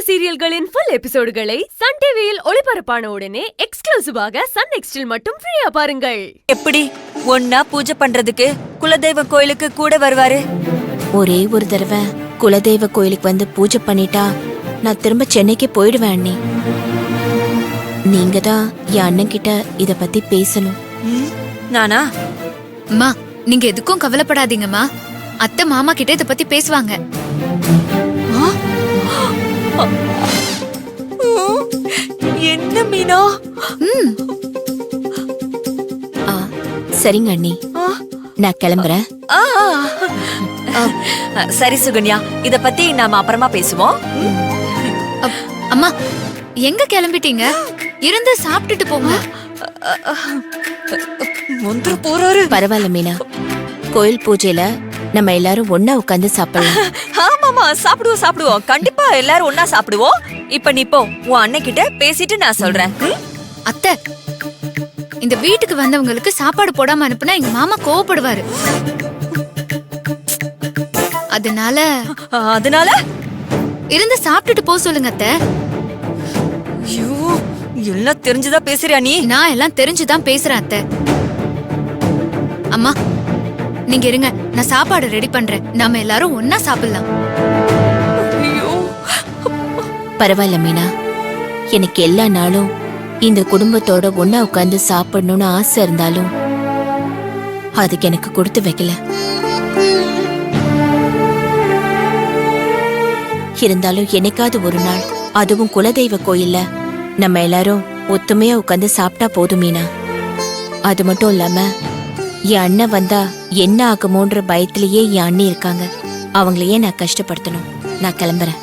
சீரியல்களின் full எபிசோடுகளை Sun டிவியில் ஒளிபரப்பான உடனே எக்ஸ்க்ளூசிவாக சன் நெக்ஸ்டில் மட்டும் ஃப்ரீயா பாருங்கள். எப்படி ஒன்னா பூஜை பண்றதுக்கு குலதெய்வ கோயிலுக்கு கூட வருவாரு? ஒரே ஒரு தடவை குலதெய்வ கோயிலுக்கு வந்து பூஜை பண்ணிட்டா நான் திரும்ப சென்னைக்கு போயிடுவேன் அண்ணி. நீங்க தான் என் அண்ணன் கிட்ட இத பத்தி பேசணும். நானா? அம்மா, நீங்க எதுக்கும் கவலைப்படாதீங்கம்மா. அத்தை மாமா கிட்ட இத பத்தி பேசுவாங்க. என்ன மீனா? சரிங்க அண்ணி, நான் கிளம்புறேன். சரி சுகன்யா, இத பத்தி நாம அப்புறமா பேசுவோம். அம்மா, எங்க கிளம்பிட்டீங்க? இருந்து சாப்பிட்டுட்டு போங்க. முந்திர போறாரு. பரவாயில்ல மீனா, கோயில் பூஜையில நம்ம எல்லாரும் ஒன்னா உட்கார்ந்து சாப்பிடலாம். ஆமாமா, சாப்பிடுவோம் சாப்பிடுவோம், கண்டிப்பா எல்லாரும் ஒன்னா சாப்பிடுவோம். இப்ப நீ போ, உன் அண்ணன் கிட்ட பேசிட்டு நான் சொல்றேன். அத்தை, இந்த வீட்டுக்கு வந்தவங்களுக்கு சாப்பாடு போடாம அனுப்புனா எங்க மாமா கோவப்படுவாரு. அதனால இருந்து சாப்பிட்டுட்டு போ சொல்லுங்க அத்தை. ஐயோ, எல்லாம் தெரிஞ்சுதான் பேசுறியா நீ? நான் எல்லாம் தெரிஞ்சுதான் பேசுறேன் அத்தை. அம்மா, நீங்க இருங்க, நான் சாப்பாடு ரெடி பண்றேன். நாம எல்லாரும் ஒன்னா சாப்பிடலாம். பரவாயில்ல மீனா, எனக்கு எல்லா நாளும் இந்த குடும்பத்தோட ஒன்னா உட்கார்ந்து சாப்பிடணும்னு ஆசை இருந்தாலும் அதுக்கு எனக்கு கொடுத்து வைக்கல. இருந்தாலும் என்னைக்காவது ஒரு நாள், அதுவும் குலதெய்வ கோயில்ல நம்ம எல்லாரும் ஒத்துமையா உட்கார்ந்து சாப்பிட்டா போதும் மீனா. அது மட்டும் இல்லாம என் அண்ணன் வந்தா என்ன ஆகுமோன்ற பயத்திலேயே என் அண்ணி இருக்காங்க. அவங்களையே நான் கஷ்டப்படுத்தணும். நான் கிளம்புறேன்.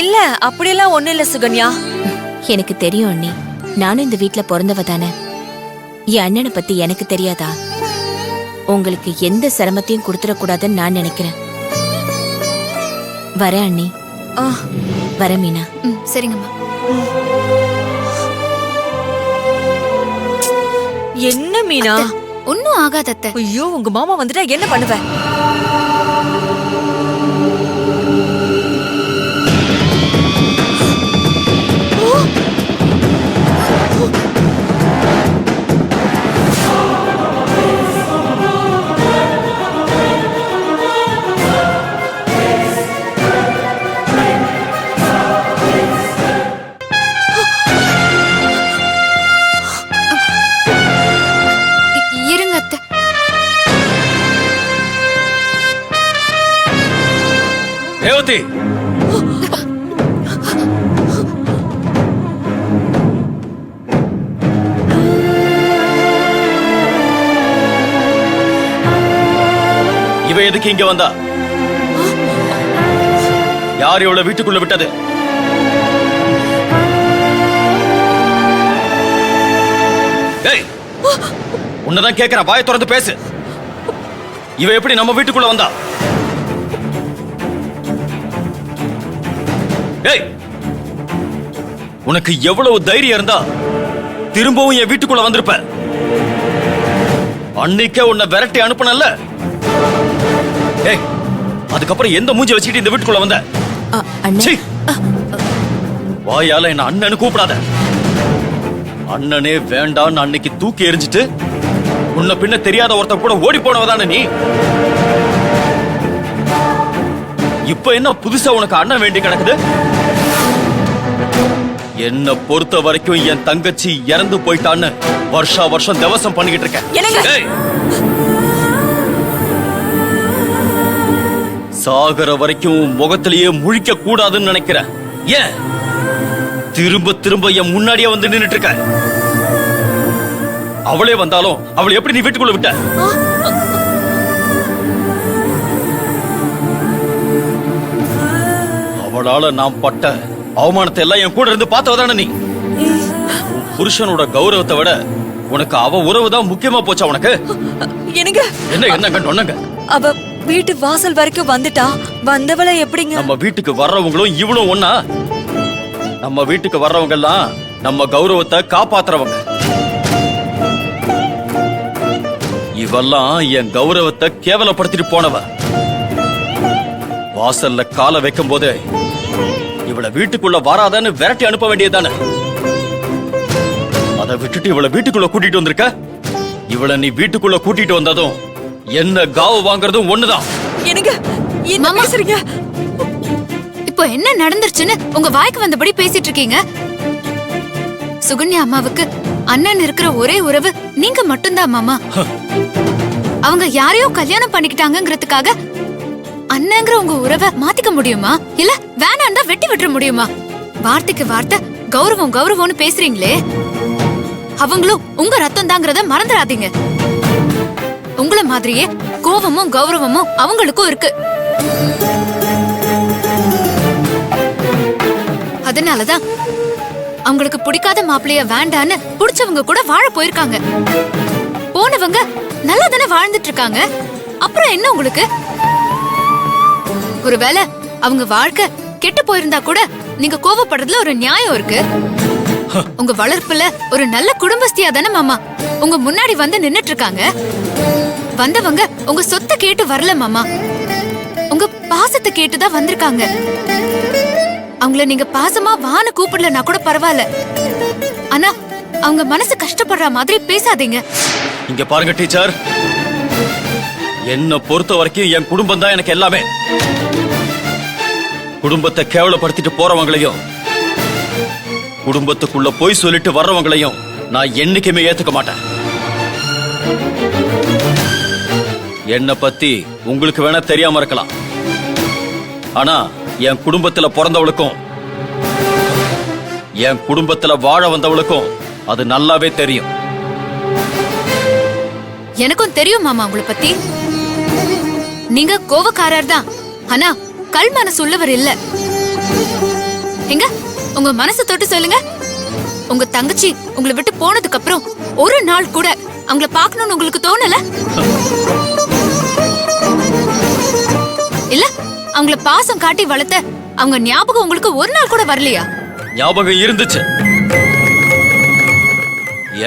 இல்ல, அப்படியெல்லாம் ஒண்ணு இல்ல சுகன்யா. எனக்கு தெரியும் அண்ணி, நானும் இந்த வீட்ல பிறந்தவ தானே. என் அண்ணனை பத்தி எனக்கு தெரியாதா? உங்களுக்கு எந்த சிரமத்தையும் கொடுத்துடக்கூடாதுன்னு நான் நினைக்கிறேன். வரேன் அண்ணி. வர மீனா. சரிங்கம்மா. என்ன மீனா? ஒன்னும் ஆகாத அத்தை. ஐயோ, உங்க மாமா வந்துட்டா என்ன பண்ணுவ? இருங்க அத்தை. ரேவதி, இவ எதுக்கு இங்க வந்தா? யார் இவளை வீட்டுக்குள்ள விட்டது? ஏய், உன்னதான் கேக்குறேன், வாயை திறந்து பேசு. இவ எப்படி நம்ம வீட்டுக்குள்ள வந்தா? ஏய், உனக்கு எவ்வளவு தைரியம் இருந்தா திரும்பவும் என் வீட்டுக்குள்ள வந்திருப்ப? அன்னைக்கே உன்னை விரட்டி அனுப்புனல்ல? ஏய், அதுக்கப்புறம் எந்த மூஞ்சி வச்சுக்கிட்டு இந்த வீட்டுக்குள்ள வந்த? சீ, வாயால என்ன அண்ணன்னு கூப்பிடாத. அண்ணனே வேண்டான்னு அன்னைக்கு தூக்கி எறிஞ்சிட்டு உன்ன பின்ன தெரியாத ஒருத்த கூட ஓடி போனவதானே நீ. இப்ப என்ன புதுசா உனக்கு அண்ணன் வேண்டி கிடக்குது? என்ன பொறுத்த வரைக்கும் என் தங்கச்சி இறந்து போயிட்டான்னு வருஷா வருஷம் திவசம் பண்ணிக்கிட்டு இருக்கேன். சாகர வரைக்கும் முகத்திலேயே முழிக்க கூடாதுன்னு நினைக்கிறேன். ஏன் திரும்ப திரும்ப என் முன்னாடியே வந்து நின்னுட்டு இருக்க? அவளே வந்தாலும் அவளை எப்படி நீ வீட்டுக்குள்ள விட்ட? அவளால நான் பட்ட அவமானத்தை எல்லாம் என் கூட இருந்து பார்த்தவதானே நீ. புருஷனோட கௌரவத்தை விட உனக்கு அவ உறவுதான் முக்கியமா போச்சா உனக்கு? என்ன என்னங்க? அவ வீட்டு வாசல் வரைக்கும் வந்துட்டா, வந்தவளை எப்படிங்க? நம்ம வீட்டுக்கு வர்றவங்களும் இவனும் ஒன்னா? நம்ம வீட்டுக்கு வர்றவங்க எல்லாம் நம்ம கௌரவத்தை காப்பாத்துறவங்க. இவெல்லாம் என் கௌரவத்தை கேவலப்படுத்திட்டு போனவ. வாசல்ல கால வைக்கும் போது இவள வீட்டுக்குள்ள வராதான்னு விரட்டி அனுப்ப வேண்டியதானே. அதை விட்டுட்டு இவள வீட்டுக்குள்ள கூட்டிட்டு வந்திருக்க. இவள நீ வீட்டுக்குள்ள கூட்டிட்டு வந்ததும் என்ன காவு வாங்குறதும் ஒண்ணுதான். எனக்கு என்ன மாமா. பேசுறீங்க? இப்போ என்ன நடந்துருச்சுன்னு உங்க வாய்க்கு வந்தபடி பேசிட்டு இருக்கீங்க? சுகன்யா அம்மாவுக்கு அண்ணன் இருக்கிற ஒரே உறவு நீங்க மட்டும்தான் மாமா. அவங்க யாரையோ கல்யாணம் பண்ணிக்கிட்டாங்கங்கிறதுக்காக அண்ணங்கிற உங்க உறவை மாத்திக்க முடியுமா? இல்ல வேணாம் தான் வெட்டி விட்டுற முடியுமா? வார்த்தைக்கு வார்த்தை கௌரவம் கௌரவம்னு பேசுறீங்களே, அவங்களும் உங்க ரத்தம் தாங்கிறத மறந்துடாதீங்க. உங்கள மாதிரியே கோவமும் கௌரவமும் அவங்களுக்கும் இருக்கு. அதனாலதான் அவங்களுக்கு பிடிக்காத மாப்பிளைய வேண்டான்னு பிடிச்சவங்க கூட வாழ போயிருக்காங்க. போனவங்க நல்லா தானே வாழ்ந்துட்டு இருக்காங்க. அப்புறம் என்ன உங்களுக்கு? ஒருவேளை அவங்க வாழ்க்கை கெட்டு போயிருந்தா கூட நீங்க கோவப்படுறதுல ஒரு நியாயம் இருக்கு. உங்க வளர்ப்புல ஒரு நல்ல குடும்பஸ்தியா தானே மாமா உங்க முன்னாடி வந்து நின்னுட்டு இருக்காங்க. வந்தவங்க உங்க சொத்தை கேட்டு வரல மாமா, உங்க பாசத்தை கேட்டுதான் வந்திருக்காங்க. அவங்கள நீங்க பாசமா வான்னு கூப்பிடலனா கூட பரவாயில்ல, ஆனா அவங்க மனசு கஷ்டப்படுற மாதிரி பேசாதீங்க. இங்க பாருங்க டீச்சர், என்ன பொறுத்த வரைக்கும் என் குடும்பம் தான் எனக்கு எல்லாமே. குடும்பத்தை கேவலப்படுத்திட்டு போறவங்களையும் குடும்பத்துக்குள்ள போய் சொல்லிட்டு வர்றவங்களையும் நான் என்னைக்குமே ஏத்துக்க மாட்டேன். என்ன பத்தி உங்களுக்கு வேணா தெரியாம இருக்கலாம், ஆனா என் குடும்பத்துல பிறந்தவளுக்கும் என் குடும்பத்துல வாழ வந்தவளுக்கும் அது நல்லாவே தெரியும். எனக்கும் தெரியும் மாமா உங்களை பத்தி. நீங்க கோவக்காரர் தான், ஆனா கல் மனசு உள்ளவர் இல்ல. எங்க உங்க மனசு தொட்டு சொல்லுங்க, உங்க தங்கச்சி உங்களை விட்டு போனதுக்கு அப்புறம் ஒரு நாள் கூட அவங்கள பார்க்கணும்னு உங்களுக்கு தோணல? இல்ல அவங்கள பாசம் காட்டி வளர்த்த அவங்க ஞாபகம் உங்களுக்கு ஒரு நாள் கூட வரலையா? ஞாபகம் இருந்துச்சு.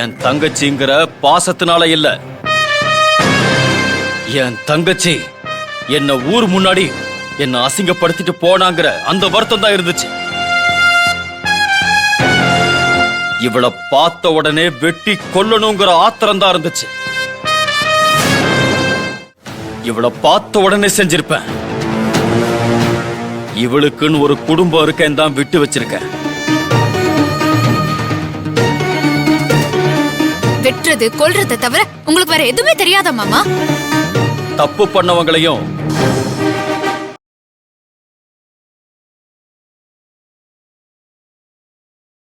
என் தங்கச்சிங்கிற பாசத்தினால இல்ல, என் தங்கச்சி என்ன ஊர் முன்னாடி என்ன அசிங்கப்படுத்திட்டு போனாங்கிற அந்த வருத்தம் தான் இருந்துச்சு. இவளை பார்த்த உடனே வெட்டி கொல்லணுங்கிற ஆத்திரம் தான் இருந்துச்சு. இவளை பார்த்த உடனே செஞ்சிருப்பேன். இவளுக்குன்னு ஒரு குடும்பம் இருக்கேன் தான் விட்டு வச்சிருக்கேன். வெட்டுறது கொல்றதை தவிர உங்களுக்கு வேற எதுவுமே தெரியாதா மாமா? தப்பு பண்ணவங்களையும்